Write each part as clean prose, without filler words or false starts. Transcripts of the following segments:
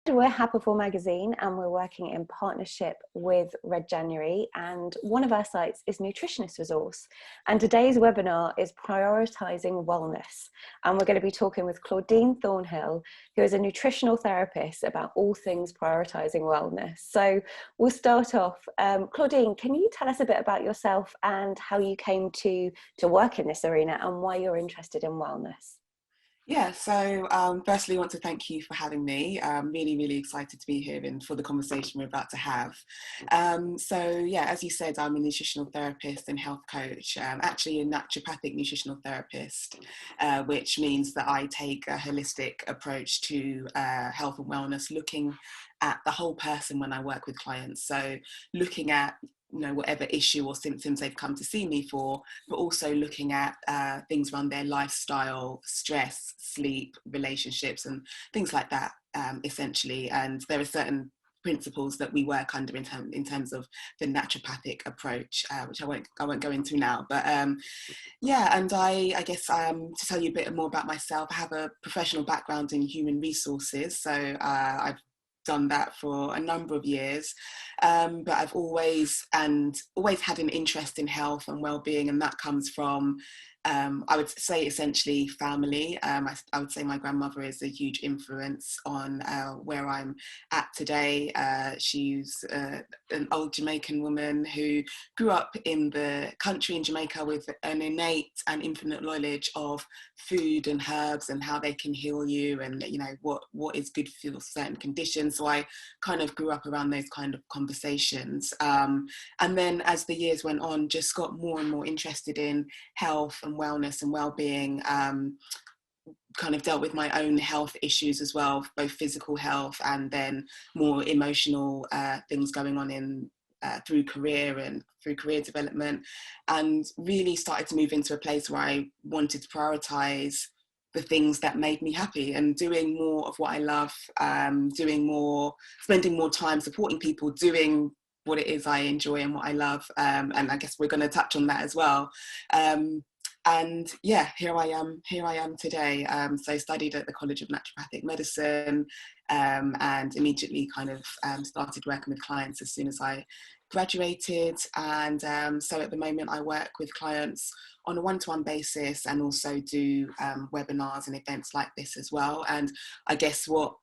We're Happiful magazine and we're working in partnership with Red January, and one of our sites is Nutritionist Resource, and today's webinar is Prioritising Wellness, and we're going to be talking with Claudine Thornhill, who is a nutritional therapist, about all things prioritising wellness. So we'll start off. Claudine, can you tell us a bit about yourself and how you came to work in this arena and why you're interested in wellness? Yeah, so firstly, I want to thank you for having me. I'm really excited to be here and for the conversation we're about to have. Yeah, as you said, I'm a nutritional therapist and health coach, actually a naturopathic nutritional therapist, which means that I take a holistic approach to health and wellness, looking at the whole person when I work with clients. So looking at whatever issue or symptoms they've come to see me for, but also looking at things around their lifestyle, stress, sleep, relationships, and things like that, essentially. And there are certain principles that we work under in terms of the naturopathic approach, which I won't go into now. But yeah, and I guess to tell you a bit more about myself, I have a professional background in human resources, so I've done that for a number of years, but I've always had an interest in health and well-being, and that comes from I would say essentially family. I would say my grandmother is a huge influence on where I'm at today. She's an old Jamaican woman who grew up in the country in Jamaica with an innate and infinite knowledge of food and herbs and how they can heal you, and what is good for certain conditions. So I kind of grew up around those kind of conversations, and then as the years went on, just got more and more interested in health and wellness and well-being. Kind of dealt with my own health issues as well, both physical health and then more emotional things going on in through career development, and really started to move into a place where I wanted to prioritize the things that made me happy and doing more of what I love, spending more time supporting people, doing what it is I enjoy and what I love, and I guess we're going to touch on that as well. And yeah, here I am today. So I studied at the College of Naturopathic Medicine, and immediately kind of started working with clients as soon as I graduated. And so at the moment I work with clients on a one-to-one basis and also do webinars and events like this as well. And I guess what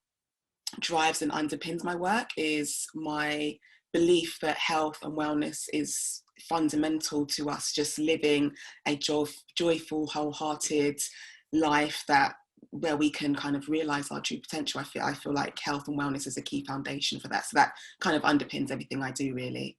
drives and underpins my work is my belief that health and wellness is fundamental to us just living a joyful, wholehearted life where we can kind of realize our true potential. I feel like health and wellness is a key foundation for that. So that kind of underpins everything I do, really.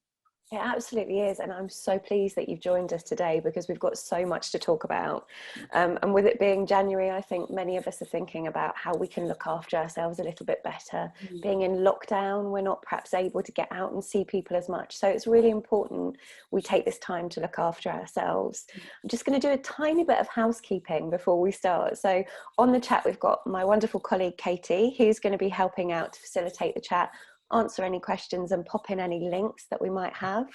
It absolutely is, and I'm so pleased that you've joined us today because we've got so much to talk about. And with it being January, I think many of us are thinking about how we can look after ourselves a little bit better. Being in lockdown, we're not perhaps able to get out and see people as much. So it's really important we take this time to look after ourselves. I'm just going to do a tiny bit of housekeeping before we start. So on the chat, we've got my wonderful colleague, Katie, who's going to be helping out to facilitate the chat, answer any questions and pop in any links that we might have.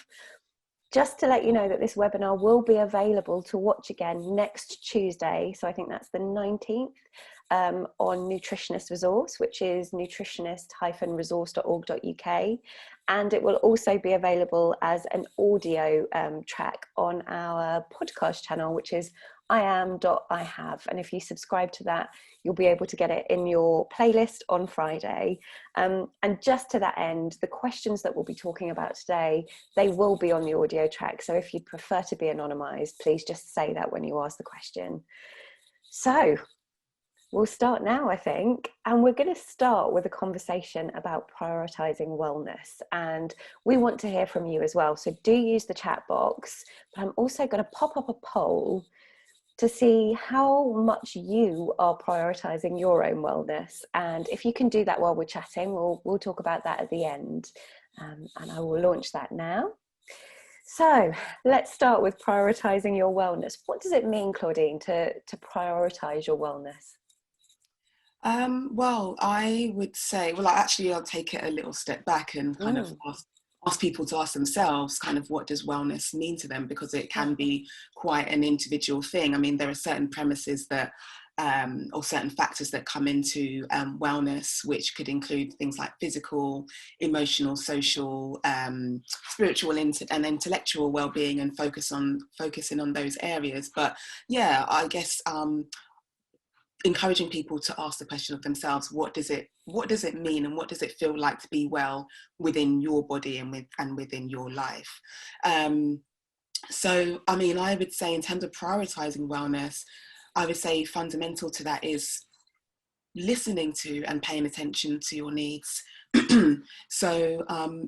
Just to let you know that this webinar will be available to watch again next Tuesday. So I think that's the 19th on Nutritionist Resource, which is nutritionist-resource.org.uk. And it will also be available as an audio track on our podcast channel, which is iam.ihave. And if you subscribe to that, you'll be able to get it in your playlist on Friday. And just to that end, the questions that we'll be talking about today, they will be on the audio track. So if you'd prefer to be anonymized, please just say that when you ask the question. So we'll start now, I think, and we're going to start with a conversation about prioritizing wellness, and we want to hear from you as well. So do use the chat box, but I'm also going to pop up a poll to see how much you are prioritizing your own wellness. And if you can do that while we're chatting, we'll talk about that at the end, and I will launch that now. So let's start with prioritizing your wellness. What does it mean, Claudine, to prioritize your wellness? Well, I would say, I'll take it a little step back and kind of ask people to ask themselves kind of what does wellness mean to them, because it can be quite an individual thing. I mean, there are certain premises that or certain factors that come into wellness, which could include things like physical, emotional, social, spiritual, and intellectual well-being, and focusing on those areas. But yeah, I guess encouraging people to ask the question of themselves: what does it mean, and what does it feel like to be well within your body and within your life? So, I mean, I would say in terms of prioritizing wellness, I would say fundamental to that is listening to and paying attention to your needs. So,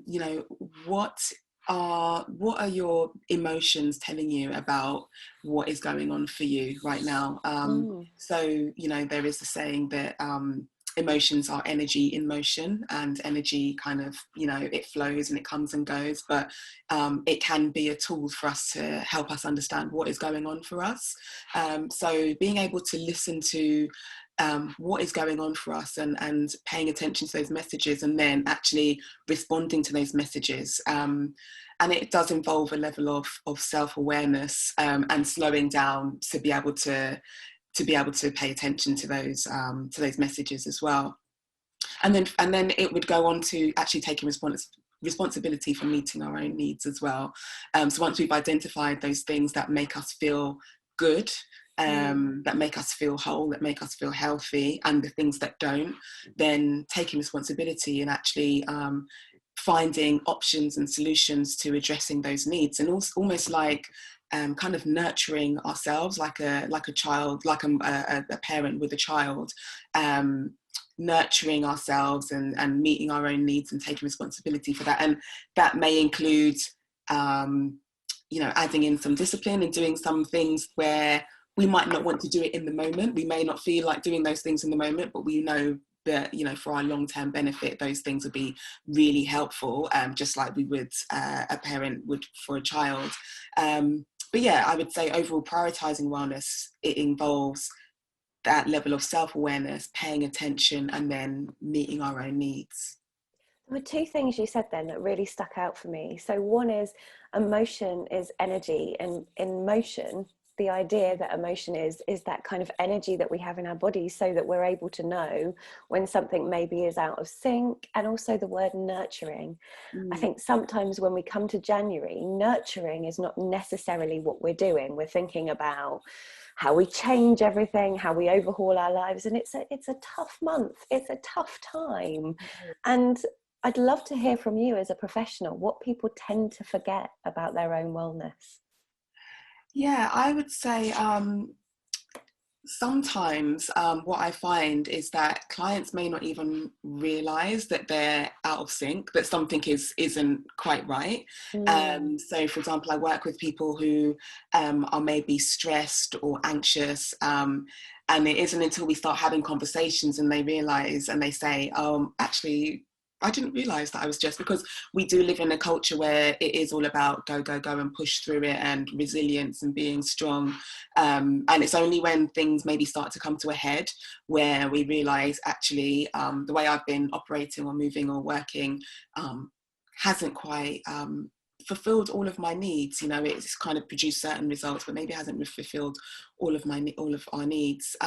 you know, what are your emotions telling you about what is going on for you right now? So, you know, there is the saying that emotions are energy in motion, and energy kind of, you know, it flows and it comes and goes, but it can be a tool for us to help us understand what is going on for us. So being able to listen to what is going on for us, and paying attention to those messages, and then actually responding to those messages. And it does involve a level of self-awareness, and slowing down to be able to pay attention to those messages as well. And then it would go on to actually taking responsibility for meeting our own needs as well. So once we've identified those things that make us feel good, that make us feel whole, that make us feel healthy, and the things that don't, then taking responsibility and actually finding options and solutions to addressing those needs, and also almost like kind of nurturing ourselves like a child, like a parent with a child, nurturing ourselves and meeting our own needs and taking responsibility for that. And that may include you know, adding in some discipline and doing some things where we might not want to do it in the moment. We may not feel like doing those things in the moment, but we know that, you know, for our long-term benefit, those things would be really helpful, just like we would a parent would for a child. But yeah, I would say overall prioritizing wellness, it involves that level of self-awareness, paying attention, and then meeting our own needs. There were two things you said then that really stuck out for me. So one is emotion is energy, and in motion, the idea that emotion is that kind of energy that we have in our bodies, so that we're able to know when something maybe is out of sync. And also the word nurturing. I think sometimes when we come to January, nurturing is not necessarily what we're doing. We're thinking about how we change everything, how we overhaul our lives. And it's a tough month. It's a tough time. And I'd love to hear from you as a professional, what people tend to forget about their own wellness. Yeah, I would say sometimes what I find is that clients may not even realize that they're out of sync, that something isn't quite right. So for example, I work with people who are maybe stressed or anxious, and it isn't until we start having conversations and they realize and they say, actually, I didn't realize that I was just, because we do live in a culture where it is all about go, go, go and push through it, and resilience and being strong. And it's only when things maybe start to come to a head where we realize actually the way I've been operating or moving or working hasn't quite fulfilled all of my needs. You know, it's kind of produced certain results, but maybe hasn't fulfilled all of our needs.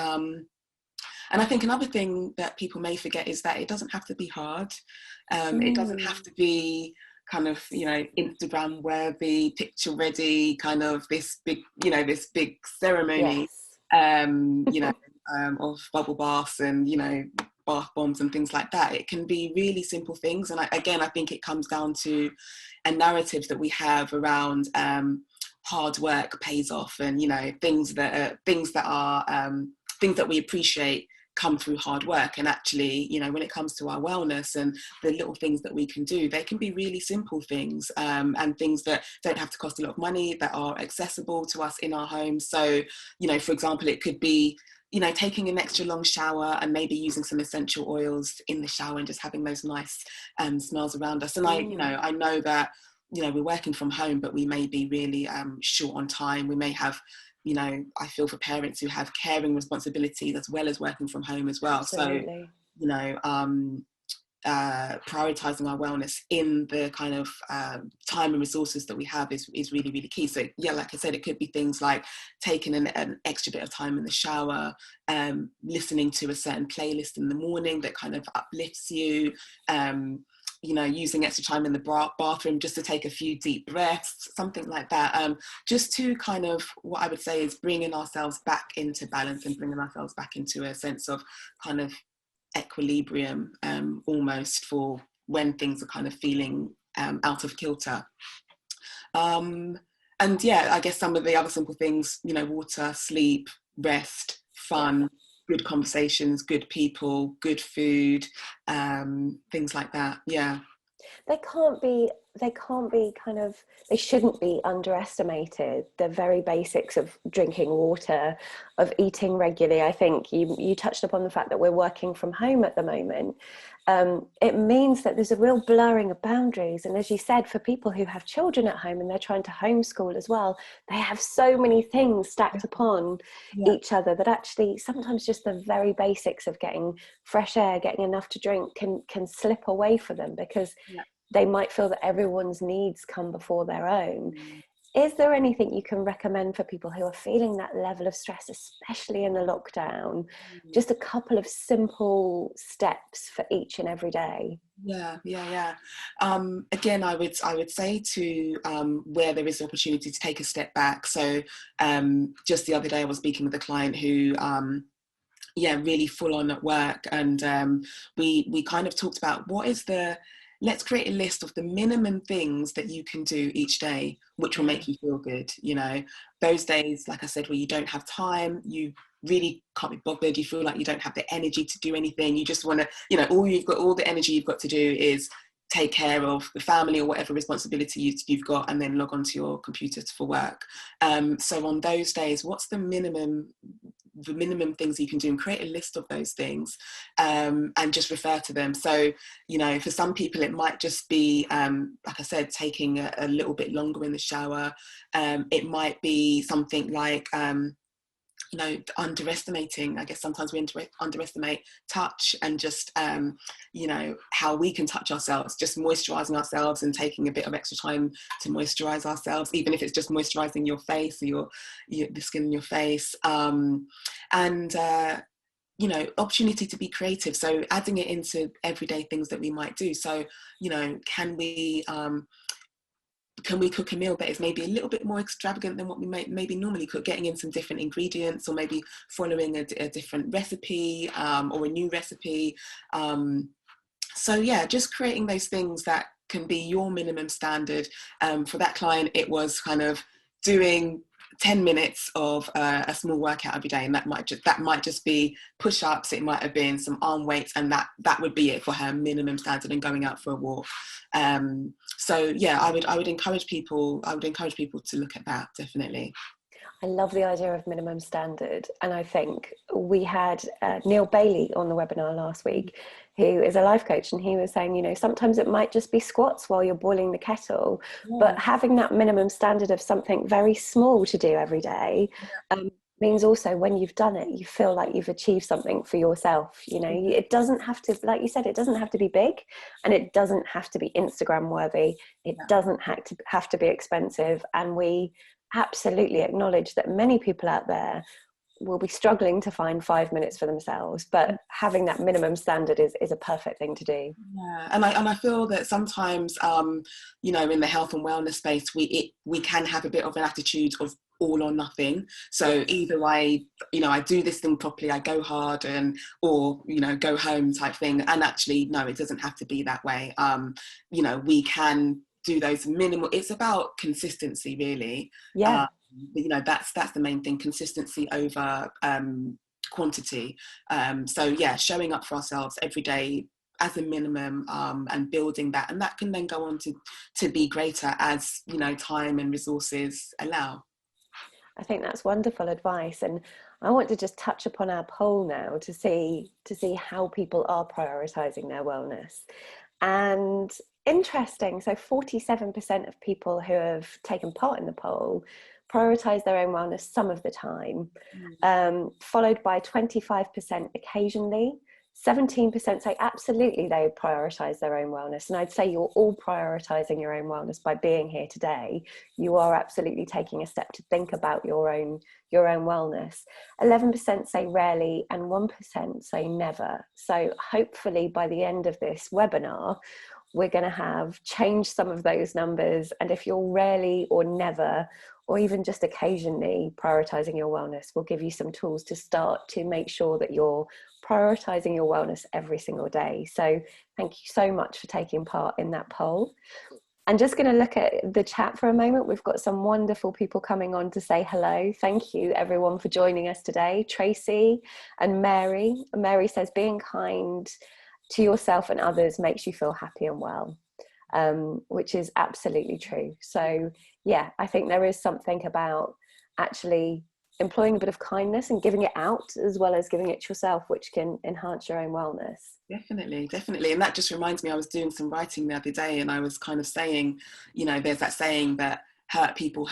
And I think another thing that people may forget is that it doesn't have to be hard. It doesn't have to be kind of, you know, Instagram worthy, picture ready, kind of this big ceremony, Yes. you know, of bubble baths and, you know, bath bombs and things like that. It can be really simple things. And I think it comes down to a narrative that we have around hard work pays off, and, you know, things that we appreciate come through hard work. And actually, you know, when it comes to our wellness and the little things that we can do, they can be really simple things, and things that don't have to cost a lot of money, that are accessible to us in our homes. So, you know, for example, it could be, you know, taking an extra long shower and maybe using some essential oils in the shower and just having those nice smells around us. And I know that, you know, we're working from home, but we may be really short on time. We may have, you know, I feel for parents who have caring responsibilities as well as working from home as well. Absolutely. So, you know, prioritizing our wellness in the kind of time and resources that we have is really, really key. So yeah, like I said, it could be things like taking an extra bit of time in the shower, listening to a certain playlist in the morning that kind of uplifts you, you know, using extra time in the bathroom just to take a few deep breaths, something like that, just to kind of, what I would say is bringing ourselves back into balance and bringing ourselves back into a sense of kind of equilibrium, almost, for when things are kind of feeling out of kilter. And yeah, I guess some of the other simple things, you know, water, sleep, rest, fun, good conversations, good people, good food, things like that. Yeah. They can't be kind of, they shouldn't be underestimated. The very basics of drinking water, of eating regularly. I think you touched upon the fact that we're working from home at the moment. It means that there's a real blurring of boundaries, and as you said, for people who have children at home and they're trying to homeschool as well, they have so many things stacked upon each other that actually sometimes just the very basics of getting fresh air, getting enough to drink can slip away for them, because they might feel that everyone's needs come before their own. Is there anything you can recommend for people who are feeling that level of stress, especially in the lockdown? Just a couple of simple steps for each and every day. Again, I would say to where there is opportunity to take a step back. So just the other day I was speaking with a client who really full on at work, and we kind of talked about let's create a list of the minimum things that you can do each day which will make you feel good. You know, those days, like I said, where you don't have time, you really can't be bothered, you feel like you don't have the energy to do anything, you just want to, you know, all the energy you've got to do is take care of the family or whatever responsibility you've got, and then log onto your computer for work. So on those days, what's the minimum things you can do, and create a list of those things, and just refer to them. So, you know, for some people it might just be, like I said, taking a little bit longer in the shower. It might be something like, you know, underestimating, I guess sometimes we underestimate touch, and just, you know, how we can touch ourselves, just moisturizing ourselves and taking a bit of extra time to moisturize ourselves, even if it's just moisturizing your face or the skin in your face. You know, opportunity to be creative, so adding it into everyday things that we might do. So, you know, can we cook a meal that is maybe a little bit more extravagant than what we maybe normally cook, getting in some different ingredients, or maybe following a different recipe, or a new recipe. So yeah, just creating those things that can be your minimum standard. For that client, it was kind of doing 10 minutes of a small workout every day, and that might just be push-ups, it might have been some arm weights, and that would be it for her minimum standard, and going out for a walk. So yeah, I would encourage people to look at that, definitely. I love the idea of minimum standard. And I think we had Neil Bailey on the webinar last week, who is a life coach, and he was saying, you know, sometimes it might just be squats while you're boiling the kettle, but having that minimum standard of something very small to do every day means also when you've done it, you feel like you've achieved something for yourself. You know, it doesn't have to, like you said, it doesn't have to be big, and it doesn't have to be Instagram worthy. It doesn't have to be expensive. And we absolutely acknowledge that many people out there will be struggling to find 5 minutes for themselves, but having that minimum standard is a perfect thing to do. Yeah, and I feel that sometimes, you know, in the health and wellness space, we can have a bit of an attitude of all or nothing. So either I do this thing properly, I go hard, or you know, go home type thing. And actually, no, it doesn't have to be that way. You know, we can do those minimal. It's about consistency, really. But, you know, that's the main thing: consistency over quantity. So yeah, showing up for ourselves every day as a minimum, and building that, and that can then go on to be greater as, you know, time and resources allow. I think that's wonderful advice, and I want to just touch upon our poll now to see how people are prioritizing their wellness. And interesting, so 47% of people who have taken part in the poll prioritize their own wellness some of the time, followed by 25% occasionally, 17% say absolutely they would prioritise their own wellness. And I'd say you're all prioritising your own wellness by being here today. You are absolutely taking a step to think about your own wellness. 11% say rarely, and 1% say never. So hopefully by the end of this webinar, we're going to have changed some of those numbers. And if you're rarely or never, or even just occasionally prioritising your wellness, we'll give you some tools to start to make sure that you're prioritising your wellness every single day. So thank you so much for taking part in that poll. I'm just going to look at the chat for a moment. We've got some wonderful people coming on to say hello. Thank you everyone for joining us today. Tracy and Mary. Mary says being kind to yourself and others makes you feel happy and well, which is absolutely true. So yeah, I think there is something about actually employing a bit of kindness and giving it out as well as giving it to yourself, which can enhance your own wellness. Definitely, definitely. And that just reminds me, I was doing some writing the other day and I was kind of saying, you know, there's that saying that hurt people.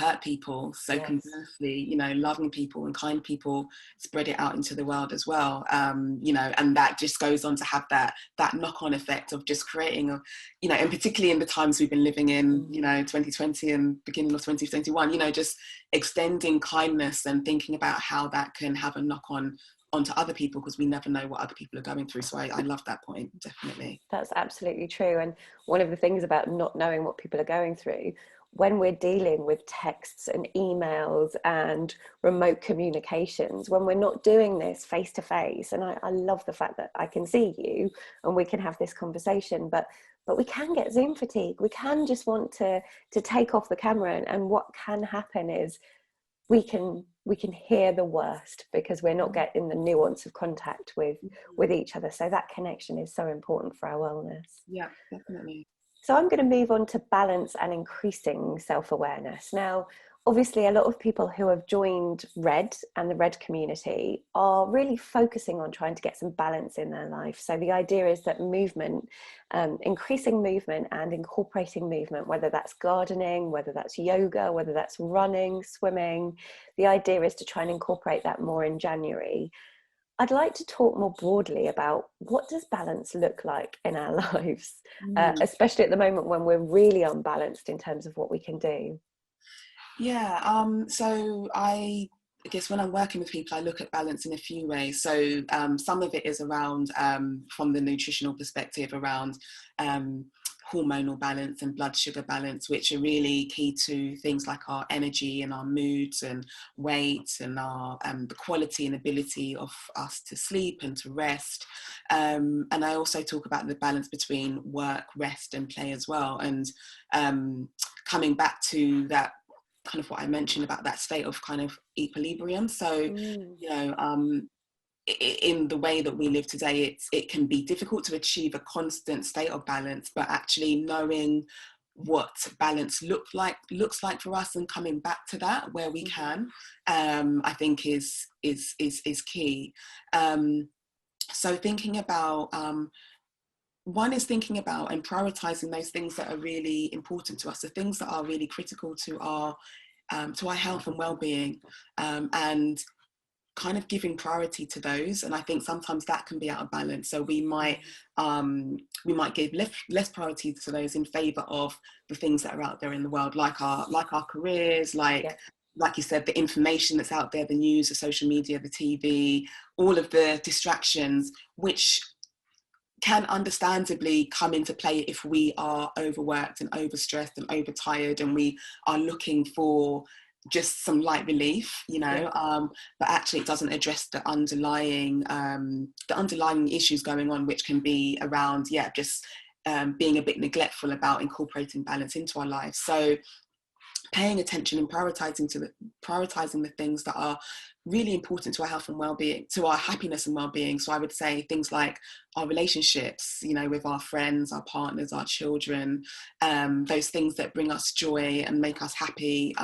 So Yes. conversely, you know, loving people and kind people spread it out into the world as well. You know, and that just goes on to have that knock-on effect of just creating a, you know, and particularly in the times we've been living in, you know, 2020 and beginning of 2021, you know, just extending kindness and thinking about how that can have a knock-on onto other people, because we never know what other people are going through. So I love that point, definitely. That's absolutely true. And one of the things about not knowing what people are going through, when we're dealing with texts and emails and remote communications, when we're not doing this face to face, and I love the fact that I can see you and we can have this conversation, but we can get Zoom fatigue. We can just want to take off the camera, and what can happen is we can hear the worst because we're not getting the nuance of contact with each other. So that connection is so important for our wellness. Yeah, definitely. So I'm going to move on to balance and increasing self-awareness. Now, obviously, a lot of people who have joined Red and the Red community are really focusing on trying to get some balance in their life. So the idea is that movement, increasing movement and incorporating movement, whether that's gardening, whether that's yoga, whether that's running, swimming, the idea is to try and incorporate that more in January. I'd like to talk more broadly about what does balance look like in our lives, especially at the moment when we're really unbalanced in terms of what we can do. Yeah, so I guess when I'm working with people, I look at balance in a few ways. So some of it is around, from the nutritional perspective, around hormonal balance and blood sugar balance, which are really key to things like our energy and our moods and weight and our the quality and ability of us to sleep and to rest. And I also talk about the balance between work, rest and play as well. And coming back to that, kind of what I mentioned about that state of kind of equilibrium. So, you know, in the way that we live today, it can be difficult to achieve a constant state of balance, but actually knowing what balance looks like for us and coming back to that where we can, I think is key. So thinking about, one is thinking about and prioritizing those things that are really important to us, the things that are really critical to our health and well-being, and kind of giving priority to those. And I think sometimes that can be out of balance. So we might give less priority to those in favor of the things that are out there in the world, like our careers, like you said, the information that's out there, the news, the social media, the TV, all of the distractions, which can understandably come into play if we are overworked and overstressed and overtired and we are looking for just some light relief, you know, but actually it doesn't address the underlying issues going on, which can be around, just being a bit neglectful about incorporating balance into our lives. So paying attention and prioritizing the things that are really important to our health and well-being, to our happiness and well-being. So I would say things like our relationships, you know, with our friends, our partners, our children, those things that bring us joy and make us happy.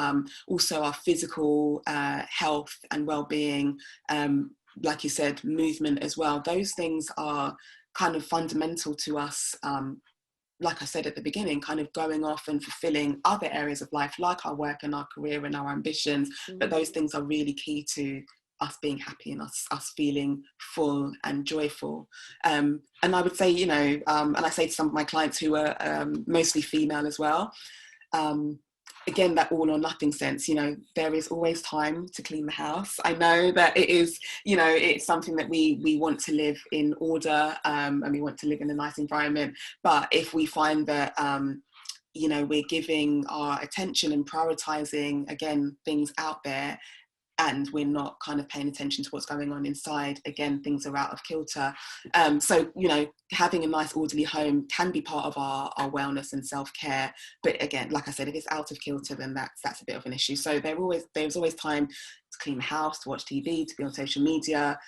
Also our physical health and well-being, like you said, movement as well. Those things are kind of fundamental to us, like I said at the beginning, kind of going off and fulfilling other areas of life, like our work and our career and our ambitions. But those things are really key to us being happy and us feeling full and joyful. And I would say, you know, and I say to some of my clients who are mostly female as well, again, that all or nothing sense, you know, there is always time to clean the house. I know that it is, you know, it's something that we want to live in order, and we want to live in a nice environment. But if we find that, you know, we're giving our attention and prioritizing, again, things out there, and we're not kind of paying attention to what's going on inside, again, things are out of kilter. So, you know, having a nice orderly home can be part of our wellness and self-care. But again, like I said, if it's out of kilter, then that's a bit of an issue. So there's always time to clean the house, to watch TV, to be on social media.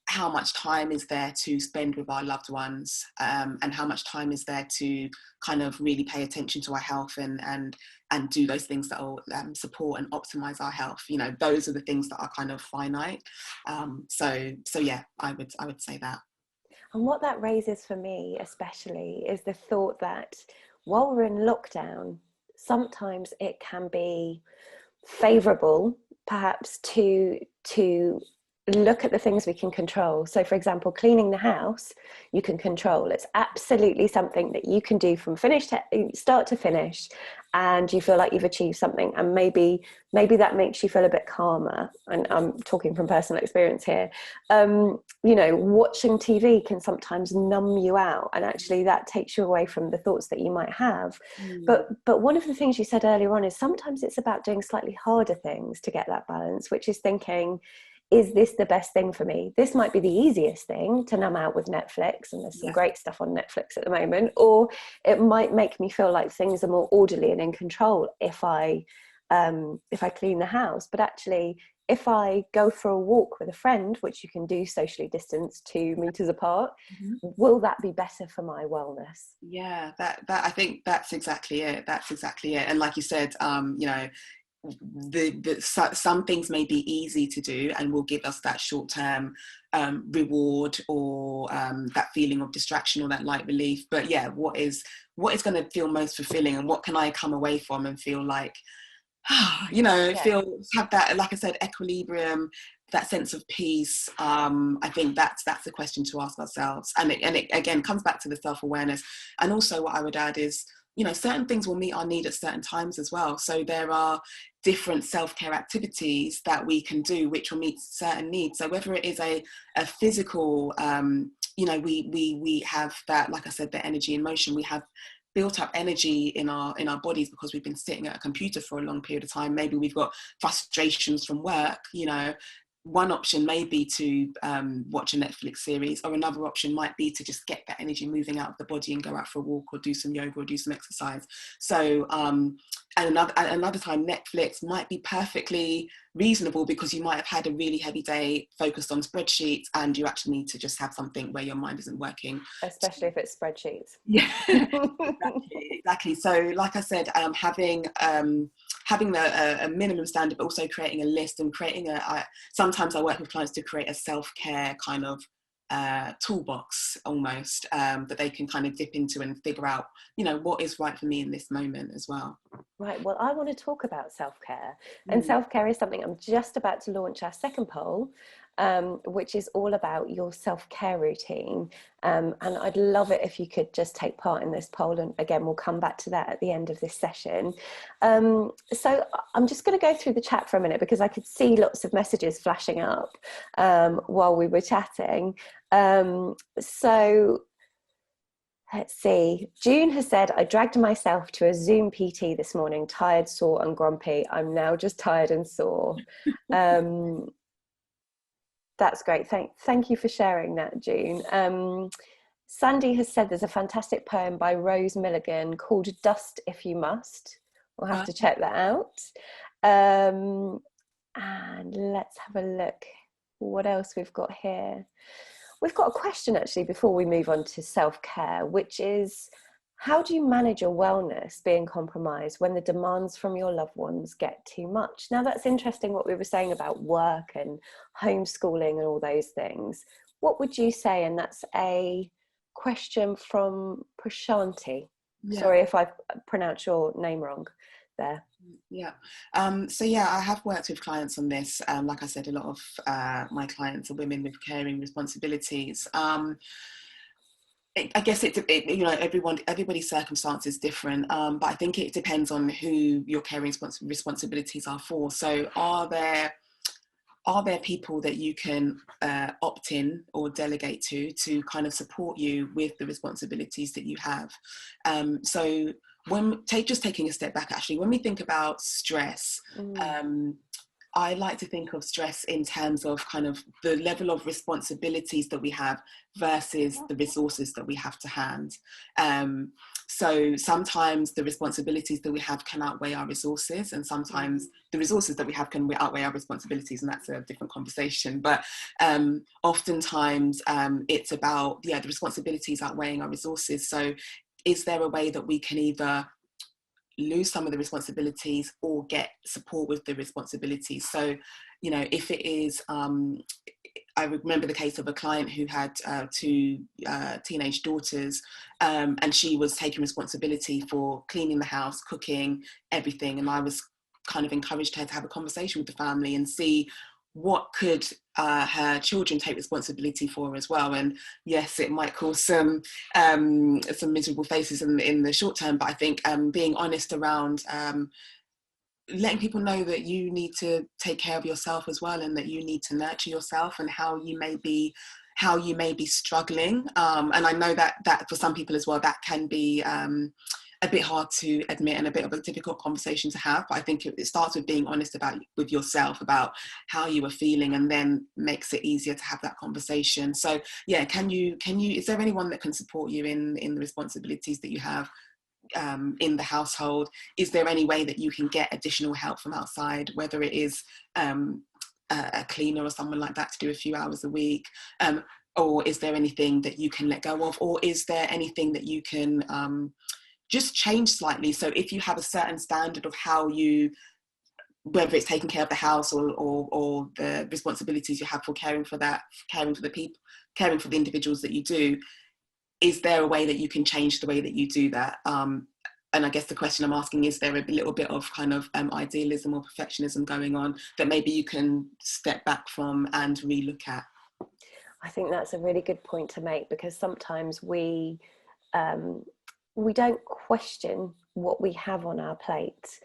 How much time is there to spend with our loved ones, and how much time is there to kind of really pay attention to our health and do those things that will support and optimize our health. You know, those are the things that are kind of finite. So yeah, I would say that. And what that raises for me especially is the thought that while we're in lockdown, sometimes it can be favourable perhaps to look at the things we can control. So for example, cleaning the house, you can control. It's absolutely something that you can do from start to finish, and you feel like you've achieved something, and maybe that makes you feel a bit calmer. And I'm talking from personal experience here. You know, watching TV can sometimes numb you out, and actually that takes you away from the thoughts that you might have. But one of the things you said earlier on is sometimes it's about doing slightly harder things to get that balance, which is thinking, is this the best thing for me? This might be the easiest thing to numb out with Netflix, and there's some great stuff on Netflix at the moment, or it might make me feel like things are more orderly and in control if I clean the house. But actually, if I go for a walk with a friend, which you can do socially distanced 2 meters apart, will that be better for my wellness? Yeah, that I think that's exactly it. And like you said, you know, some things may be easy to do and will give us that short-term reward, or that feeling of distraction or that light relief. But yeah, what is going to feel most fulfilling, and what can I come away from and feel like, you know, have that, like I said, equilibrium, that sense of peace. I think that's the question to ask ourselves, and it again comes back to the self-awareness. And also what I would add is, you know, certain things will meet our need at certain times as well. So there are different self-care activities that we can do which will meet certain needs. So whether it is a physical, you know, we have that, like I said, the energy in motion. We have built up energy in our bodies because we've been sitting at a computer for a long period of time. Maybe we've got frustrations from work, you know. One option may be to watch a Netflix series, or another option might be to just get that energy moving out of the body and go out for a walk, or do some yoga, or do some exercise. So, and another time, Netflix might be perfectly reasonable because you might have had a really heavy day focused on spreadsheets, and you actually need to just have something where your mind isn't working. Especially if it's spreadsheets. Yeah, exactly. So, like I said, having a minimum standard, but also creating a list, and creating sometimes I work with clients to create a self-care kind of toolbox almost, that they can kind of dip into and figure out, you know, what is right for me in this moment as well. Right, well, I want to talk about self-care, and self-care is something I'm just about to launch our second poll, which is all about your self-care routine, and I'd love it if you could just take part in this poll, and again we'll come back to that at the end of this session. So I'm just going to go through the chat for a minute because I could see lots of messages flashing up while we were chatting. So let's see. June has said, I dragged myself to a Zoom PT this morning, tired, sore and grumpy. I'm now just tired and sore. That's great. Thank you for sharing that, June. Sandy has said there's a fantastic poem by Rose Milligan called Dust If You Must. We'll have to check that out. And let's have a look what else we've got here. We've got a question actually before we move on to self-care, which is, how do you manage your wellness being compromised when the demands from your loved ones get too much? Now that's interesting what we were saying about work and homeschooling and all those things. What would you say? And that's a question from Prashanti. Yeah. Sorry if I pronounced your name wrong there. Yeah. So yeah, I have worked with clients on this. Like I said, a lot of my clients are women with caring responsibilities. I guess you know, everybody's circumstance is different, but I think it depends on who your caring responsibilities are for. So are there people that you can opt in or delegate to kind of support you with the responsibilities that you have? So just taking a step back, actually, when we think about stress, I like to think of stress in terms of kind of the level of responsibilities that we have versus the resources that we have to hand. So sometimes the responsibilities that we have can outweigh our resources, and sometimes the resources that we have can outweigh our responsibilities, and that's a different conversation. But oftentimes it's about, the responsibilities outweighing our resources. So is there a way that we can either lose some of the responsibilities or get support with the responsibilities? So, you know, if it is, I remember the case of a client who had two teenage daughters, and she was taking responsibility for cleaning the house, cooking, everything. And I was kind of encouraged her to have a conversation with the family and see what could her children take responsibility for as well. And yes, it might cause some miserable faces in the short term, but I think being honest around letting people know that you need to take care of yourself as well, and that you need to nurture yourself, and how you may be struggling. And I know that for some people as well, that can be a bit hard to admit and a bit of a difficult conversation to have. But I think it starts with being honest with yourself about how you are feeling, and then makes it easier to have that conversation. So yeah, is there anyone that can support you in the responsibilities that you have in the household? Is there any way that you can get additional help from outside, whether it is a cleaner or someone like that to do a few hours a week? Or is there anything that you can let go of? Or is there anything that you can just change slightly? So if you have a certain standard of how you, whether it's taking care of the house or the responsibilities you have for caring for the people, caring for the individuals that you do, is there a way that you can change the way that you do that? And I guess the question I'm asking, is there a little bit of kind of idealism or perfectionism going on that maybe you can step back from and relook at? I think that's a really good point to make, because sometimes we don't question what we have on our plate,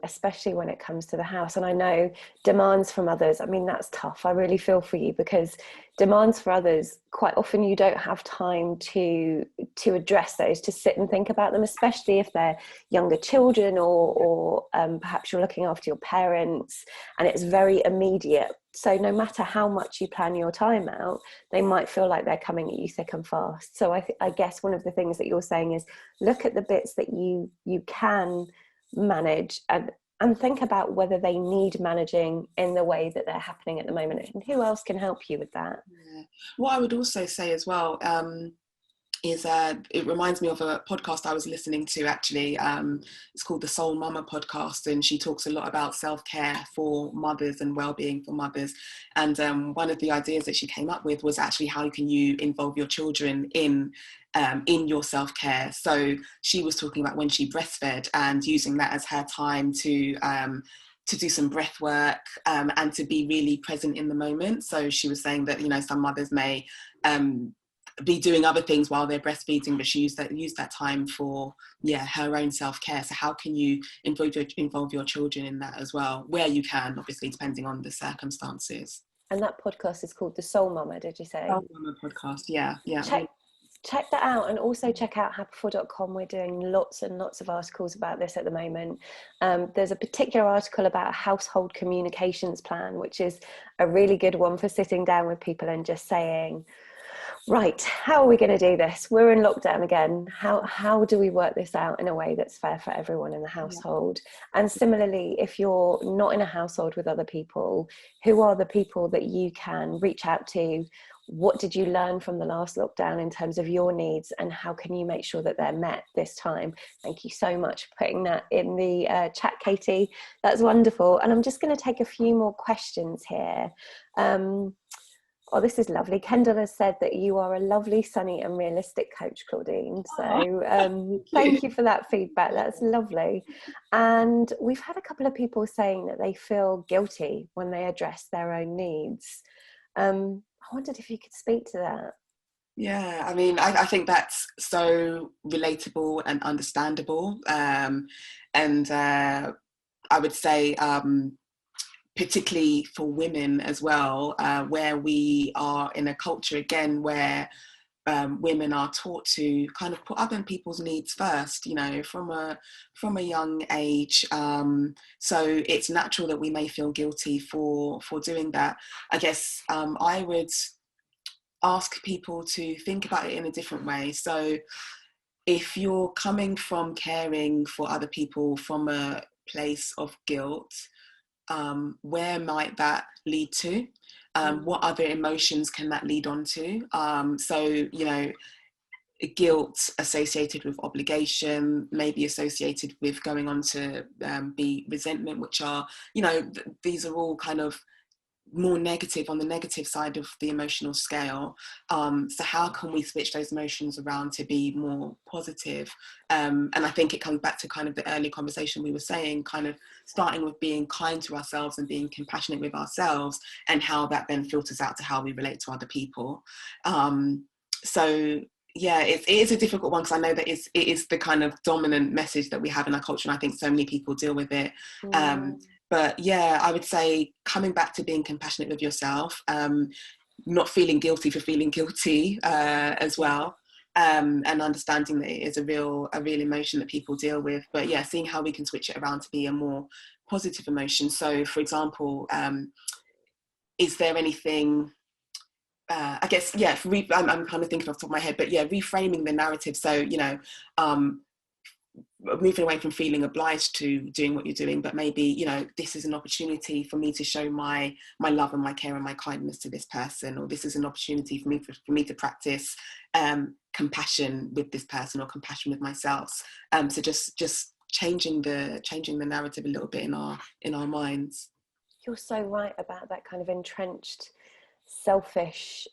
especially when it comes to the house. And I know demands from others, I mean, that's tough. I really feel for you, because demands for others, quite often you don't have time to address those, to sit and think about them, especially if they're younger children, or perhaps you're looking after your parents and it's very immediate. So no matter how much you plan your time out, they might feel like they're coming at you thick and fast. So I guess one of the things that you're saying is look at the bits that you can manage, and think about whether they need managing in the way that they're happening at the moment, and who else can help you with that. Yeah. What I would also say as well is it reminds me of a podcast I was listening to, actually. It's called the Soul Mama podcast, and she talks a lot about self-care for mothers and well-being for mothers. And one of the ideas that she came up with was actually how can you involve your children in your self-care. So she was talking about when she breastfed and using that as her time to do some breath work, and to be really present in the moment. So she was saying that, you know, some mothers may be doing other things while they're breastfeeding, but she used that time for her own self-care. So how can you involve your children in that as well, where you can, obviously depending on the circumstances. And that podcast is called the Soul Mama, did you say? Soul Mama podcast, yeah. Check that out, and also check out Happiful.com. We're doing lots and lots of articles about this at the moment. There's a particular article about a household communications plan, which is a really good one for sitting down with people and just saying, right, how are we going to do this? We're in lockdown again. How do we work this out in a way that's fair for everyone in the household? Yeah. And similarly, if you're not in a household with other people, who are the people that you can reach out to? What did you learn from the last lockdown in terms of your needs, and how can you make sure that they're met this time? Thank you so much for putting that in the chat, Katie. That's wonderful. And I'm just going to take a few more questions here. Oh, this is lovely. Kendall has said that you are a lovely, sunny and realistic coach, Claudine. So thank you for that feedback. That's lovely. And we've had a couple of people saying that they feel guilty when they address their own needs. I wondered if you could speak to that. Yeah, I mean, I think that's so relatable and understandable. And I would say, particularly for women as well, where we are in a culture again where women are taught to kind of put other people's needs first, you know, from a young age. So it's natural that we may feel guilty for doing that. I guess I would ask people to think about it in a different way. So if you're coming from caring for other people from a place of guilt, where might that lead to? What other emotions can that lead on to? So, you know, guilt associated with obligation, maybe associated with going on to be resentment, which are, you know, these are all kind of more negative, on the negative side of the emotional scale. So how can we switch those emotions around to be more positive? And I think it comes back to kind of the early conversation we were saying, kind of starting with being kind to ourselves and being compassionate with ourselves, and how that then filters out to how we relate to other people. So yeah, it is a difficult one, because I know that it is the kind of dominant message that we have in our culture, and I think so many people deal with it. But yeah, I would say coming back to being compassionate with yourself, not feeling guilty for feeling guilty as well, and understanding that it is a real emotion that people deal with. But yeah, seeing how we can switch it around to be a more positive emotion. So, for example, is there anything? I guess, yeah, I'm kind of thinking off the top of my head, but yeah, reframing the narrative. So, you know, moving away from feeling obliged to doing what you're doing, but maybe, you know, this is an opportunity for me to show my love and my care and my kindness to this person, or this is an opportunity for me to practice compassion with this person, or compassion with myself. So just changing the narrative a little bit in our minds. You're so right about that kind of entrenched, selfish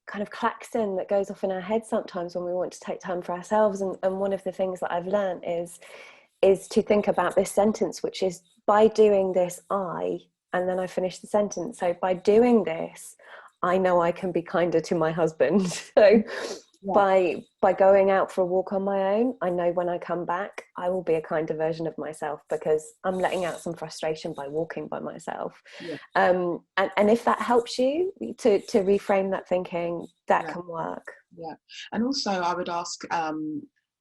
kind of klaxon that goes off in our head sometimes when we want to take time for ourselves. And one of the things that I've learned is to think about this sentence, which is, by doing this, and then I finish the sentence. So by doing this, I know I can be kinder to my husband. So by going out for a walk on my own, I know when I come back, I will be a kinder version of myself, because I'm letting out some frustration by walking by myself. And if that helps you to reframe that thinking, that can work. And also I would ask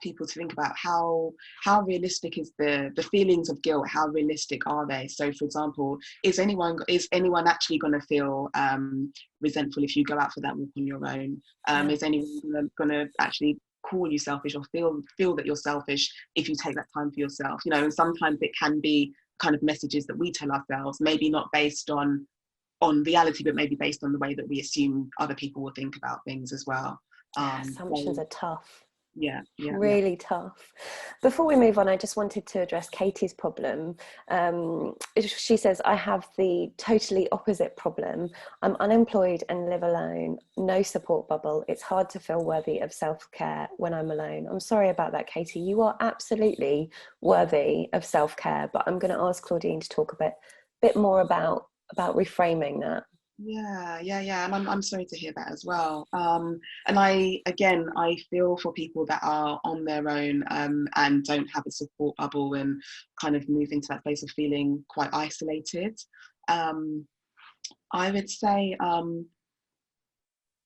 people to think about how realistic is the feelings of guilt. How realistic are they? So, for example, is anyone actually going to feel resentful if you go out for that walk on your own? Is anyone going to actually call you selfish, or feel that you're selfish if you take that time for yourself? You know, and sometimes it can be kind of messages that we tell ourselves, maybe not based on reality, but maybe based on the way that we assume other people will think about things as well. Assumptions are tough. Really tough. Before we move on, I just wanted to address Katie's problem. She says, I have the totally opposite problem. I'm unemployed and live alone, no support bubble. It's hard to feel worthy of self-care when I'm alone. I'm sorry about that, Katie. You are absolutely worthy of self-care, but I'm going to ask Claudine to talk a bit more about reframing that. And I'm sorry to hear that as well. And I feel for people that are on their own and don't have a support bubble, and kind of move into that place of feeling quite isolated. I would say, I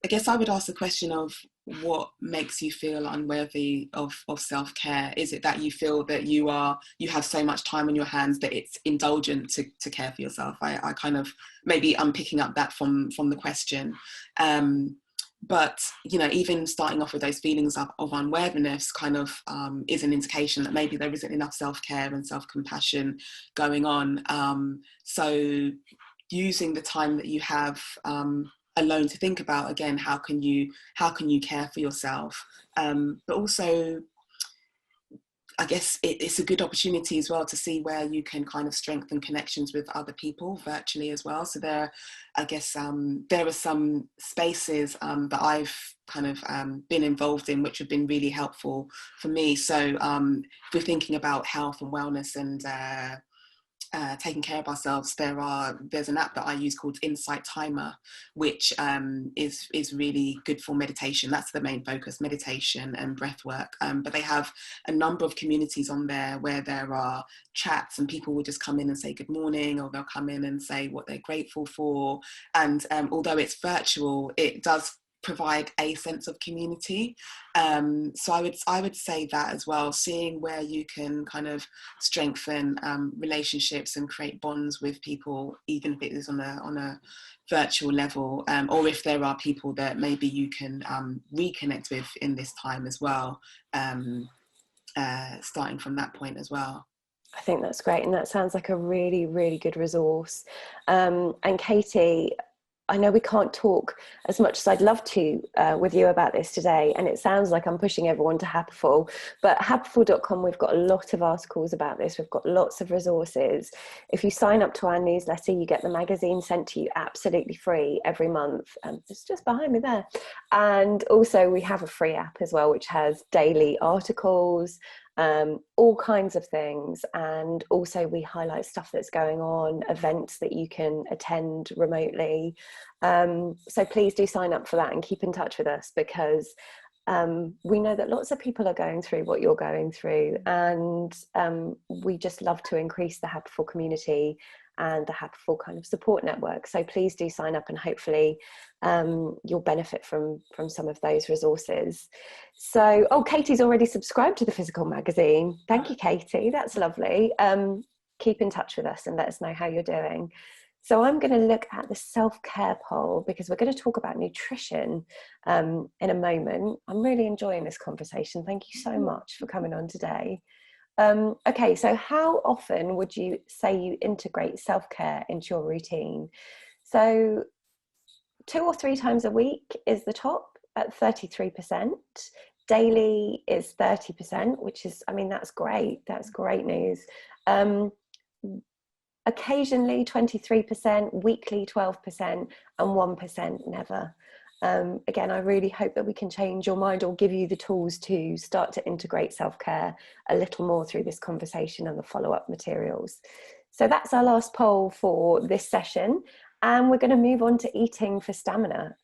guess I would ask the question of, what makes you feel unworthy of self-care? Is it that you feel that you have so much time on your hands that it's indulgent to care for yourself? I kind of, maybe I'm picking up that from the question. But, you know, even starting off with those feelings of unworthiness kind of is an indication that maybe there isn't enough self-care and self-compassion going on. So using the time that you have alone to think about, again, how can you care for yourself, but also I guess it's a good opportunity as well to see where you can kind of strengthen connections with other people virtually as well. So there, I guess, there are some spaces that I've kind of been involved in which have been really helpful for me. So if we're thinking about health and wellness and taking care of ourselves, there's an app that I use called Insight Timer, which is really good for meditation. That's the main focus, meditation and breath work. But they have a number of communities on there where there are chats, and people will just come in and say good morning, or they'll come in and say what they're grateful for. And although it's virtual, it does provide a sense of community. So I would say that as well, seeing where you can kind of strengthen relationships and create bonds with people, even if it is on a virtual level, or if there are people that maybe you can reconnect with in this time as well, starting from that point as well. I think that's great, and that sounds like a really, really good resource. And Katie, I know we can't talk as much as I'd love to with you about this today, and it sounds like I'm pushing everyone to Happiful, but happiful.com, we've got a lot of articles about this. We've got lots of resources. If you sign up to our newsletter, you get the magazine sent to you absolutely free every month. It's just behind me there. And also we have a free app as well, which has daily articles, all kinds of things. And also we highlight stuff that's going on, events that you can attend remotely. So please do sign up for that and keep in touch with us, because we know that lots of people are going through what you're going through, and we just love to increase the Happiful community and the Happiful kind of support network. So please do sign up, and hopefully you'll benefit from some of those resources. So, Katie's already subscribed to the physical magazine. Thank you, Katie. That's lovely. Keep in touch with us and let us know how you're doing. So I'm going to look at the self-care poll, because we're going to talk about nutrition in a moment. I'm really enjoying this conversation. Thank you so much for coming on today. Okay, so how often would you say you integrate self-care into your routine? So 2 or 3 times a week is the top at 33%. Daily is 30%, which is, I mean, that's great. That's great news. Occasionally 23%, weekly 12%, and 1% never. Again, I really hope that we can change your mind or give you the tools to start to integrate self-care a little more through this conversation and the follow-up materials. So that's our last poll for this session. And we're going to move on to eating for stamina,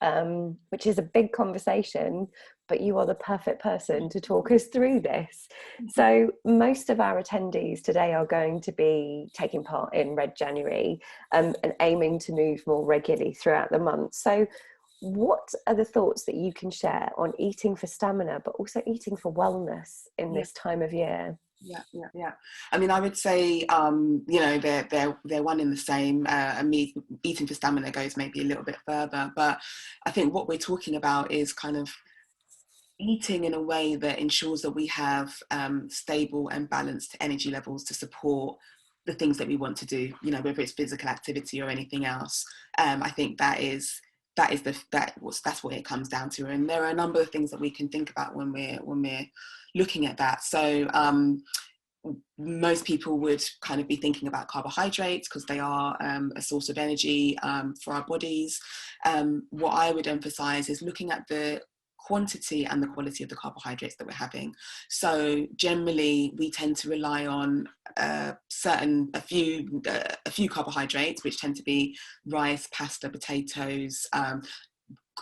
which is a big conversation, but you are the perfect person to talk us through this. So most of our attendees today are going to be taking part in Red January and aiming to move more regularly throughout the month. So what are the thoughts that you can share on eating for stamina, but also eating for wellness in this time of year? Yeah. I mean, I would say, you know, they're one in the same. And eating for stamina goes maybe a little bit further. But I think what we're talking about is kind of eating in a way that ensures that we have stable and balanced energy levels to support the things that we want to do. You know, whether it's physical activity or anything else. I think that's what it comes down to. And there are a number of things that we can think about when we're looking at that. So most people would kind of be thinking about carbohydrates because they are a source of energy for our bodies. What I would emphasize is looking at the quantity and the quality of the carbohydrates that we're having. So generally we tend to rely on a few carbohydrates, which tend to be rice, pasta, potatoes,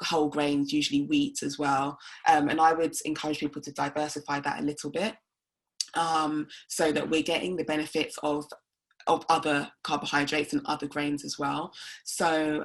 whole grains, usually wheat as well. And I would encourage people to diversify that a little bit, so that we're getting the benefits of other carbohydrates and other grains as well. So,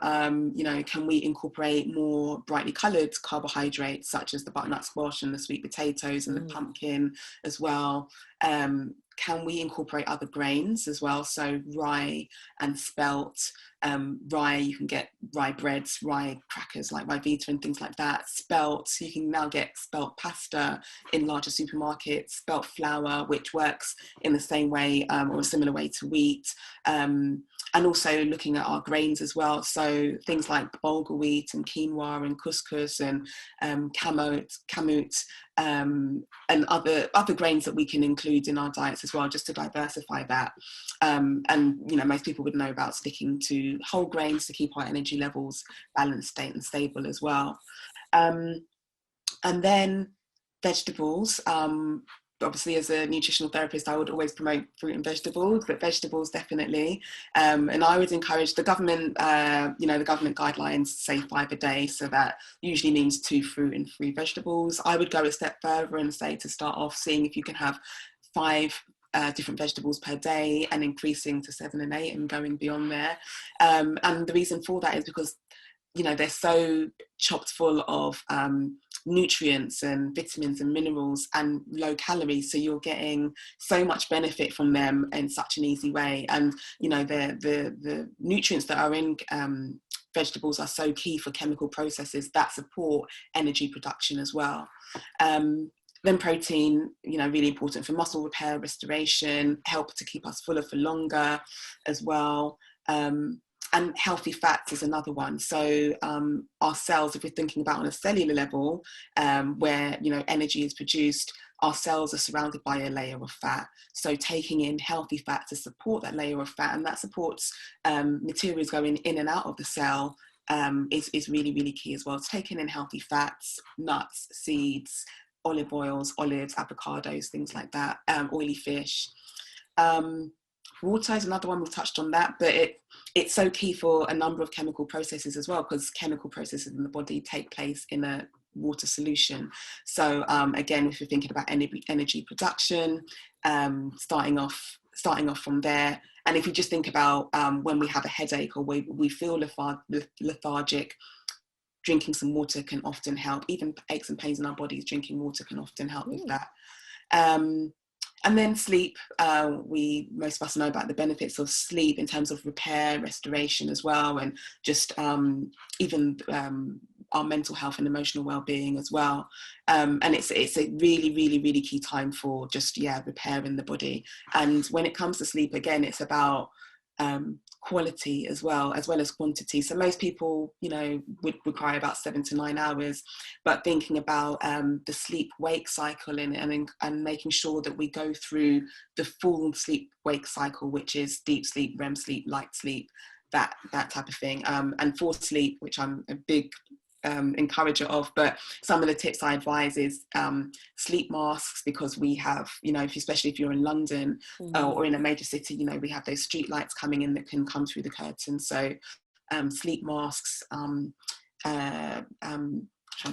you know, can we incorporate more brightly coloured carbohydrates such as the butternut squash and the sweet potatoes and the pumpkin as well? Can we incorporate other grains as well? So rye and spelt, Rye, you can get rye breads, rye crackers like Ryvita and things like that. Spelt, you can now get spelt pasta in larger supermarkets, spelt flour, which works in the same way or a similar way to wheat. And also looking at our grains as well. So things like bulgur wheat and quinoa and couscous and kamut, and other grains that we can include in our diets as well, just to diversify that. And most people would know about sticking to whole grains to keep our energy levels balanced and stable as well. And then vegetables. Obviously, as a nutritional therapist, I would always promote fruit and vegetables, but vegetables definitely. And I would encourage the government, the government guidelines say 5 a day, so that usually means 2 fruit and 3 vegetables. I would go a step further and say to start off seeing if you can have 5 different vegetables per day and increasing to 7 and 8 and going beyond there. And the reason for that is because they're so chocked full of nutrients and vitamins and minerals and low calories, so you're getting so much benefit from them in such an easy way. And the nutrients that are in vegetables are so key for chemical processes that support energy production as well. Then protein, really important for muscle repair, restoration, help to keep us fuller for longer as well. And healthy fats is another one. So our cells, if we're thinking about on a cellular level, where energy is produced, our cells are surrounded by a layer of fat. So taking in healthy fat to support that layer of fat, and that supports materials going in and out of the cell, is really, really key as well. It's taking in healthy fats, nuts, seeds, olive oils, olives, avocados, things like that, oily fish. Water is another one, we've touched on that, but it's so key for a number of chemical processes as well, because chemical processes in the body take place in a water solution. So again, if you're thinking about energy production, starting off from there. And if you just think about when we have a headache or we feel lethargic, drinking some water can often help. Even aches and pains in our bodies, drinking water can often help with that. And then sleep, most of us know about the benefits of sleep in terms of repair, restoration as well, and just even our mental health and emotional well-being as well. And it's a really, really, really key time for just, repairing the body. And when it comes to sleep, again, it's about quality as well as quantity. So most people, would require about 7 to 9 hours, but thinking about the sleep-wake cycle and making sure that we go through the full sleep-wake cycle, which is deep sleep, REM sleep, light sleep, that type of thing. And for sleep, which I'm a big encourager of, but some of the tips I advise is sleep masks, because we have, especially if you're in London or in a major city, we have those street lights coming in that can come through the curtains. So sleep masks, trying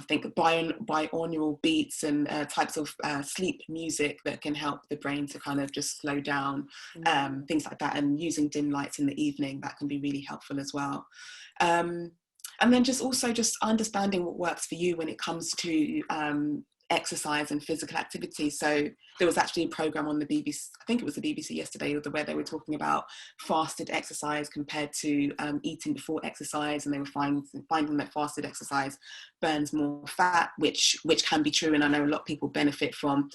to think of binaural beats and types of sleep music that can help the brain to kind of just slow down, things like that, and using dim lights in the evening, that can be really helpful as well. And then just understanding what works for you when it comes to exercise and physical activity. So there was actually a program on the BBC, I think it was the BBC yesterday, where they were talking about fasted exercise compared to eating before exercise, and they were finding that fasted exercise burns more fat, which can be true. And I know a lot of people benefit from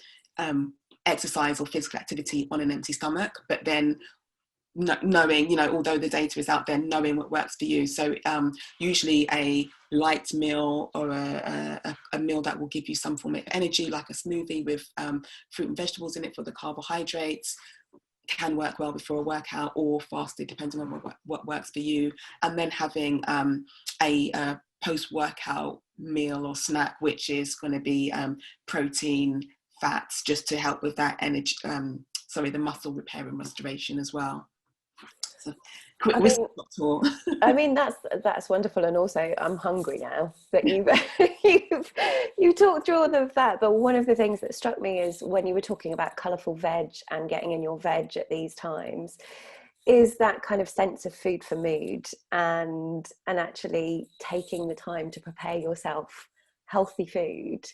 exercise or physical activity on an empty stomach, but then knowing, although the data is out there, knowing what works for you. So usually a light meal or a meal that will give you some form of energy, like a smoothie with fruit and vegetables in it for the carbohydrates, can work well before a workout, or fasted, depending on what works for you. And then having a post-workout meal or snack, which is going to be protein, fats, just to help with that energy, the muscle repair and restoration as well. So, quick whistle tour. I mean, that's wonderful, and also I'm hungry now that you've talked through all of that. But one of the things that struck me is when you were talking about colourful veg and getting in your veg at these times, is that kind of sense of food for mood, and actually taking the time to prepare yourself healthy food,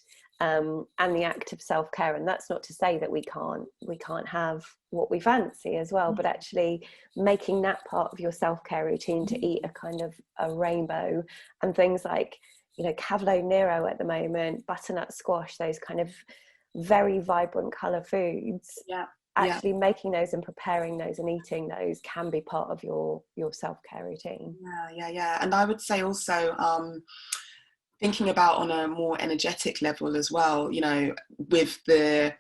and the act of self-care. And that's not to say that we can't have what we fancy as well, but actually making that part of your self-care routine to eat a kind of a rainbow, and things like, you know, cavolo nero at the moment, butternut squash, those kind of very vibrant color foods. Actually making those and preparing those and eating those can be part of your self-care routine. And I would say also, thinking about on a more energetic level as well, you know, with the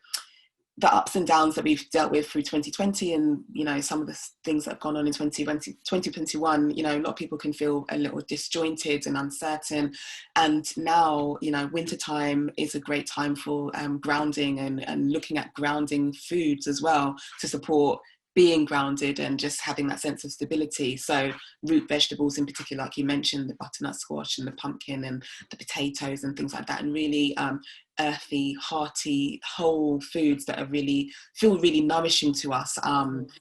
ups and downs that we've dealt with through 2020, and, you know, some of the things that have gone on in 2021, you know, a lot of people can feel a little disjointed and uncertain. And now, you know, wintertime is a great time for grounding and looking at grounding foods as well to support being grounded and just having that sense of stability. So root vegetables in particular, like you mentioned, the butternut squash and the pumpkin and the potatoes and things like that, and really earthy, hearty, whole foods that are really feel really nourishing to us,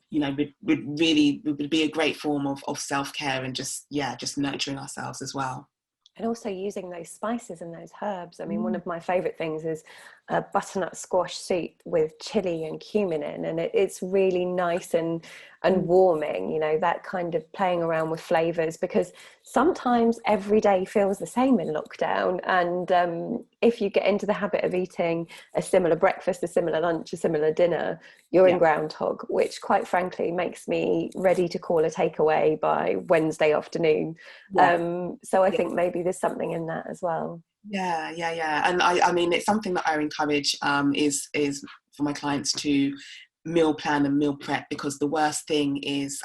you know, would be a great form of self-care, and just nurturing ourselves as well. And also using those spices and those herbs. I mean, one of my favorite things is a butternut squash soup with chili and cumin in, and it's really nice and warming, you know, that kind of playing around with flavors, because sometimes every day feels the same in lockdown. And if you get into the habit of eating a similar breakfast, a similar lunch, a similar dinner, you're in groundhog, which quite frankly makes me ready to call a takeaway by Wednesday afternoon. So I think maybe there's something in that as well. And I mean, it's something that I encourage, is for my clients to meal plan and meal prep, because the worst thing is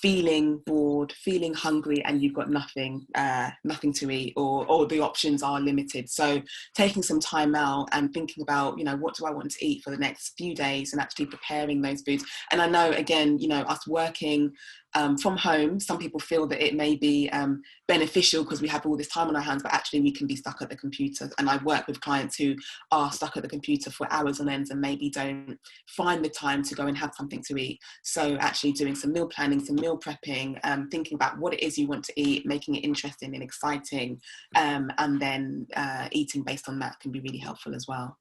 feeling bored, feeling hungry, and you've got nothing to eat, or the options are limited. So taking some time out and thinking about, you know, what do I want to eat for the next few days, and actually preparing those foods. And I know, again, you know, us working from home, some people feel that it may be beneficial because we have all this time on our hands, but actually we can be stuck at the computer. And I've worked with clients who are stuck at the computer for hours on end and maybe don't find the time to go and have something to eat. So actually doing some meal planning, some meal prepping, thinking about what it is you want to eat, making it interesting and exciting, and then eating based on that can be really helpful as well.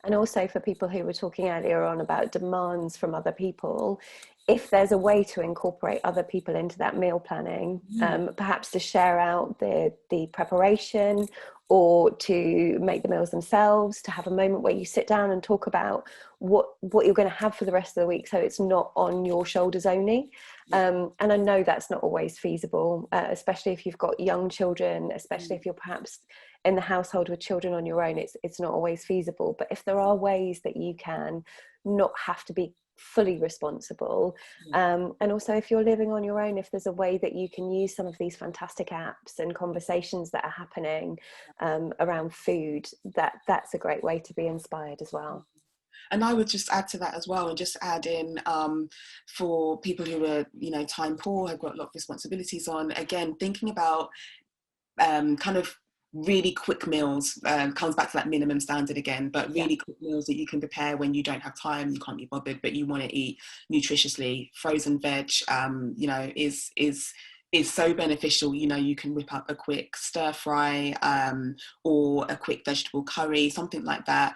And also for people who were talking earlier on about demands from other people, if there's a way to incorporate other people into that meal planning, perhaps to share out the preparation, or to make the meals themselves, to have a moment where you sit down and talk about what you're going to have for the rest of the week, so it's not on your shoulders only. And I know that's not always feasible, especially if you've got young children, especially if you're perhaps in the household with children on your own, it's not always feasible. But if there are ways that you can not have to be fully responsible, and also if you're living on your own, if there's a way that you can use some of these fantastic apps and conversations that are happening around food, that's a great way to be inspired as well. And I would just add to that as well, and just add in, for people who are, you know, time poor, have got a lot of responsibilities on, again, thinking about kind of really quick meals, comes back to that minimum standard again, but really quick meals that you can prepare when you don't have time, you can't be bothered, but you want to eat nutritiously. Frozen veg, you know, is so beneficial. You know, you can whip up a quick stir fry, or a quick vegetable curry, something like that.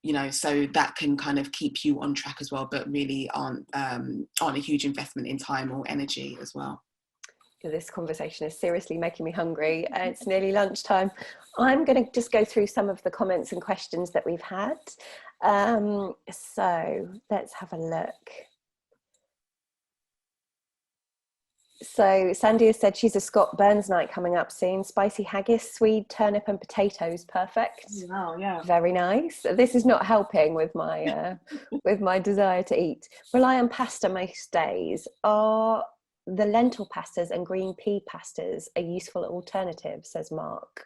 You know, so that can kind of keep you on track as well, but really aren't a huge investment in time or energy as well. This conversation is seriously making me hungry. It's nearly lunchtime. I'm going to just go through some of the comments and questions that we've had. So let's have a look. So Sandy has said she's a Scott Burns night coming up soon. Spicy haggis, swede, turnip and potatoes. Perfect. Wow, yeah. Very nice. This is not helping with my with my desire to eat. Rely on pasta most days. Are the lentil pastas and green pea pastas a useful alternative, says Mark?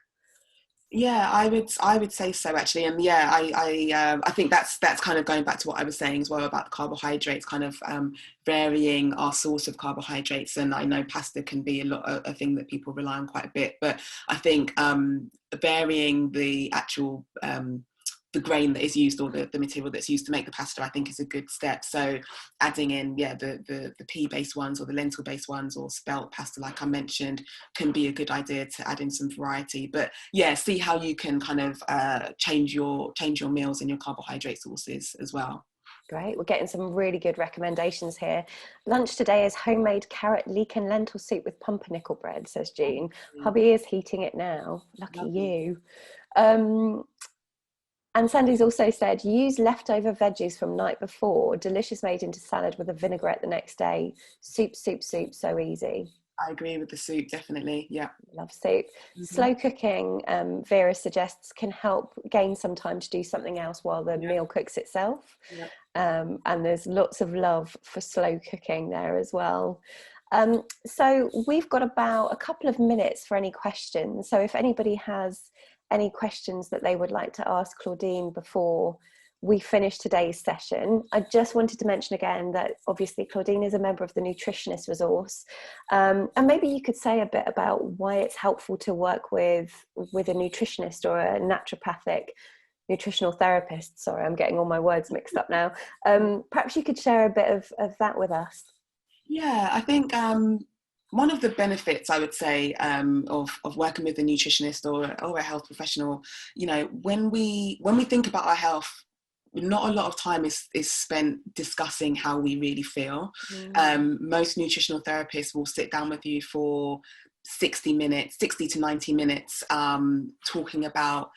Yeah, I would say so, actually. And yeah, I think that's kind of going back to what I was saying as well about the carbohydrates, kind of varying our source of carbohydrates. And I know pasta can be a thing that people rely on quite a bit, but I think varying the actual the grain that is used, or the material that's used to make the pasta, I think is a good step. So adding in, the pea-based ones or the lentil-based ones or spelt pasta, like I mentioned, can be a good idea to add in some variety. But yeah, see how you can kind of change your meals and your carbohydrate sources as well. Great, we're getting some really good recommendations here. Lunch today is homemade carrot, leek and lentil soup with pumpernickel bread, says Jean. Hubby is heating it now. Lucky you. And Sandy's also said, use leftover veggies from night before. Delicious, made into salad with a vinaigrette the next day. Soup, so easy. I agree with the soup, definitely. Yeah. Love soup. Slow cooking, Vera suggests, can help gain some time to do something else while the meal cooks itself. And there's lots of love for slow cooking there as well. So we've got about a couple of minutes for any questions. So if anybody has any questions that they would like to ask Claudine before we finish today's session, I just wanted to mention again that obviously Claudine is a member of the Nutritionist Resource, and maybe you could say a bit about why it's helpful to work with a nutritionist or a naturopathic nutritional therapist. Sorry, I'm getting all my words mixed up now. Perhaps you could share a bit of that with us. Yeah, I think one of the benefits, I would say, of working with a nutritionist or a health professional, when we think about our health, not a lot of time is spent discussing how we really feel. Most nutritional therapists will sit down with you for 60 to 90 minutes, talking about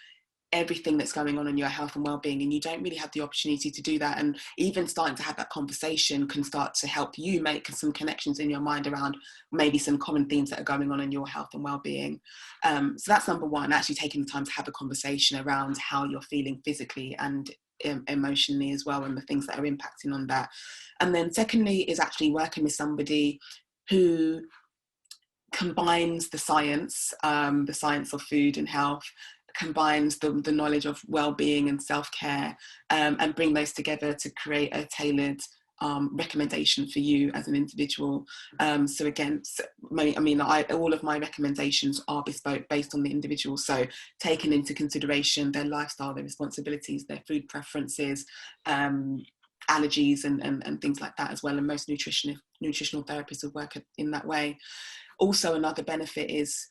everything that's going on in your health and well-being, and you don't really have the opportunity to do that. And even starting to have that conversation can start to help you make some connections in your mind around maybe some common themes that are going on in your health and well-being. So that's number one, actually taking the time to have a conversation around how you're feeling physically and emotionally as well, and the things that are impacting on that. And then secondly is actually working with somebody who combines the science of food and health, combines the knowledge of well-being and self-care, and bring those together to create a tailored recommendation for you as an individual. So again, all of my recommendations are bespoke based on the individual, so taking into consideration their lifestyle, their responsibilities, their food preferences, allergies and things like that as well. And most nutritional therapists will work in that way. Also, another benefit is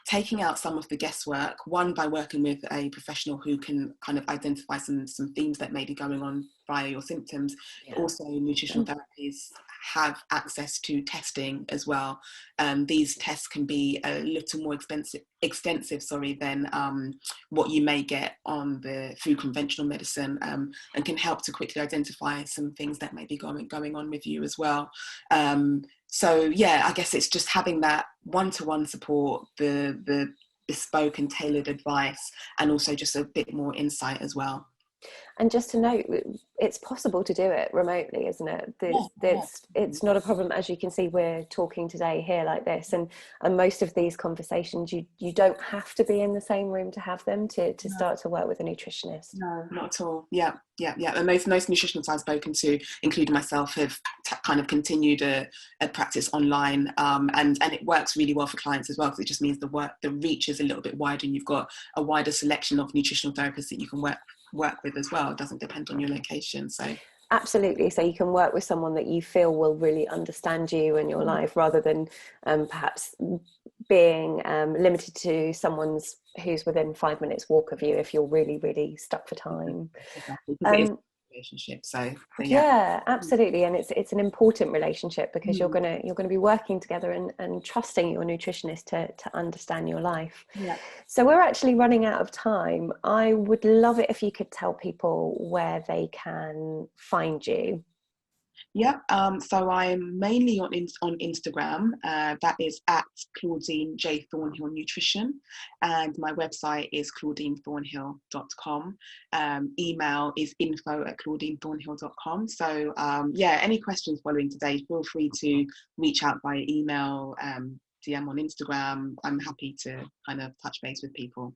taking out some of the guesswork, one, by working with a professional who can kind of identify some themes that may be going on via your symptoms. Also, nutritional therapies have access to testing as well. These tests can be a little more extensive than what you may get through conventional medicine, and can help to quickly identify some things that may be going on with you as well. So yeah, I guess it's just having that one-to-one support, the bespoke and tailored advice, and also just a bit more insight as well. And just to note, it's possible to do it remotely, isn't it? It's not a problem. As you can see, we're talking today here like this, and most of these conversations, you don't have to be in the same room to have them to start to work with a nutritionist. No, not at all. Yeah. And most nutritionists I've spoken to, including myself, have kind of continued a practice online, and it works really well for clients as well, because it just means the reach is a little bit wider, and you've got a wider selection of nutritional therapists that you can work with as well. It doesn't depend on your location. So absolutely, so you can work with someone that you feel will really understand you and your life, rather than perhaps being limited to someone's who's within 5 minutes walk of you if you're really, really stuck for time. Exactly. Relationship. So yeah, absolutely. And it's an important relationship, because you're gonna be working together and trusting your nutritionist to understand your life. So we're actually running out of time. I would love it if you could tell people where they can find you. So I'm mainly on Instagram. That is at Claudine J Thornhill Nutrition, and my website is claudinethornhill.com. Email is info@claudinethornhill.com. So any questions following today, feel free to reach out via email, DM on Instagram. I'm happy to kind of touch base with people.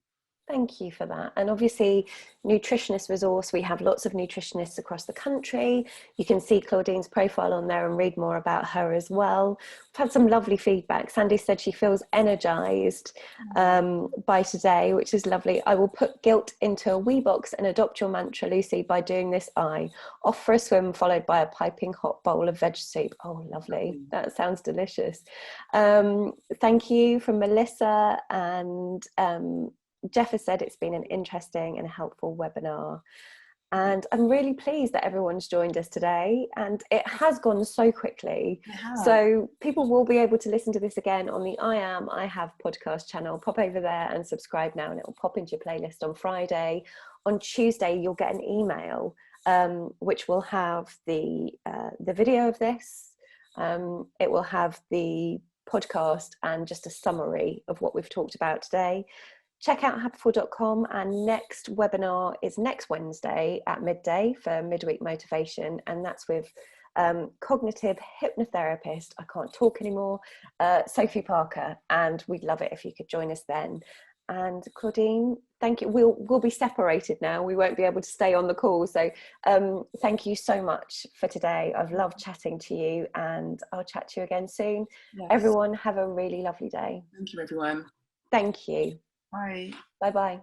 Thank you for that. And obviously, Nutritionist Resource, we have lots of nutritionists across the country. You can see Claudine's profile on there and read more about her as well. We've had some lovely feedback. Sandy said she feels energized by today, which is lovely. I will put guilt into a wee box and adopt your mantra, Lucy. By doing this, I off for a swim, followed by a piping hot bowl of veg soup. Oh, lovely. That sounds delicious. Thank you from Melissa, and Jeff has said it's been an interesting and helpful webinar. And I'm really pleased that everyone's joined us today, and it has gone so quickly. So people will be able to listen to this again on the I Have podcast channel. Pop over there and subscribe now, and it will pop into your playlist on Friday. On Tuesday, you'll get an email which will have the video of this. It will have the podcast and just a summary of what we've talked about today. Check out happiful.com, and next webinar is next Wednesday at midday for midweek motivation, and that's with cognitive hypnotherapist, I can't talk anymore, Sophie Parker, and we'd love it if you could join us then. And Claudine, thank you. We'll be separated now. We won't be able to stay on the call. So thank you so much for today. I've loved chatting to you, and I'll chat to you again soon. Yes. Everyone, have a really lovely day. Thank you, everyone. Thank you. Bye. Bye-bye.